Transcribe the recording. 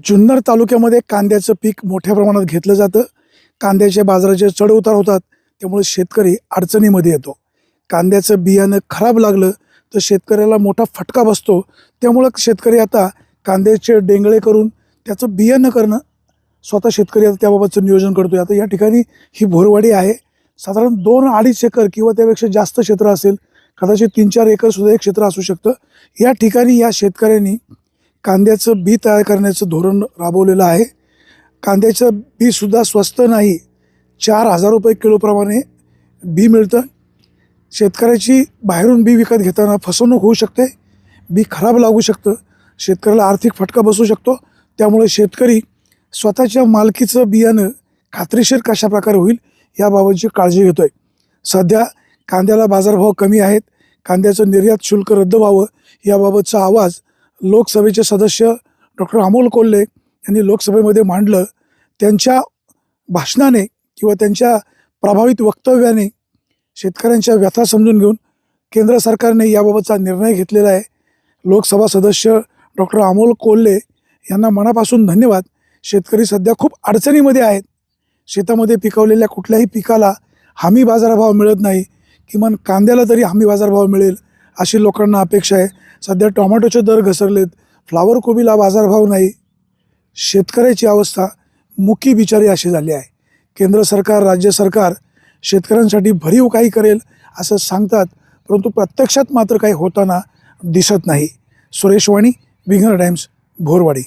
जुन्नर तालुक्यामध्ये कांद्याचं पीक मोठ्या प्रमाणात घेतलं जातं. कांद्याच्या बाजाराचे चढ-उतार होतात, त्यामुळे शेतकरी अडचणीमध्ये येतो. कांद्याचं बियाणं खराब लागलं तर शेतकऱ्याला मोठा फटका बसतो. त्यामुळं शेतकरी आता कांद्याचे डेंगळे करून त्याचं बियाणं करणं स्वतः शेतकरी आता त्याबाबतचं नियोजन करतोय. आता या ठिकाणी ही भोरवाडी आहे. साधारण 2-2.5 एकर किंवा त्यापेक्षा जास्त क्षेत्र असेल, कदाचित 3-4 एकर सुद्धा एक क्षेत्र असू शकतं. या ठिकाणी या शेतकऱ्यांनी कांद्याचं बी तयार करण्याचं धोरण राबवलेलं आहे. कांद्याचं बीसुद्धा स्वस्त नाही, 4,000 रुपये किलोप्रमाणे बी मिळतं. शेतकऱ्याची बाहेरून बी विकत घेताना फसवणूक होऊ शकते, बी खराब लागू शकतं, शेतकऱ्याला आर्थिक फटका बसू शकतो. त्यामुळे शेतकरी स्वतःच्या मालकीचं बियाणं खात्रीशीर कशाप्रकारे होईल याबाबतची काळजी घेतो आहे. सध्या कांद्याला बाजारभाव कमी आहेत. कांद्याचं निर्यात शुल्क रद्द व्हावं याबाबतचा आवाज लोकसभेचे सदस्य डॉक्टर अमोल कोल्हे यांनी लोकसभेमध्ये मांडलं. त्यांच्या भाषणाने किंवा त्यांच्या प्रभावित वक्तव्याने शेतकऱ्यांच्या व्यथा समजून घेऊन केंद्र सरकारने याबाबतचा निर्णय घेतलेला आहे. लोकसभा सदस्य डॉक्टर अमोल कोल्हे यांना मनापासून धन्यवाद. शेतकरी सध्या खूप अडचणीमध्ये आहेत. शेतामध्ये पिकवलेल्या कुठल्याही पिकाला हमी बाजारभाव मिळत नाही. किमान कांद्याला तरी हमी बाजारभाव मिळेल अशी लोकांना अपेक्षा आहे. सध्या टोमॅटोचे दर घसरलेत, फ्लावर कोबीला बाजारभाव नाही. शेतकऱ्याची अवस्था मुकी बिचारी अशी झाली आहे. केंद्र सरकार, राज्य सरकार शेतकऱ्यांसाठी भरीव काही करेल असं सांगतात, परंतु प्रत्यक्षात मात्र काही होताना दिसत नाही. सुरेश वाणी, विघ्नर टाइम्स, भोरवाडी.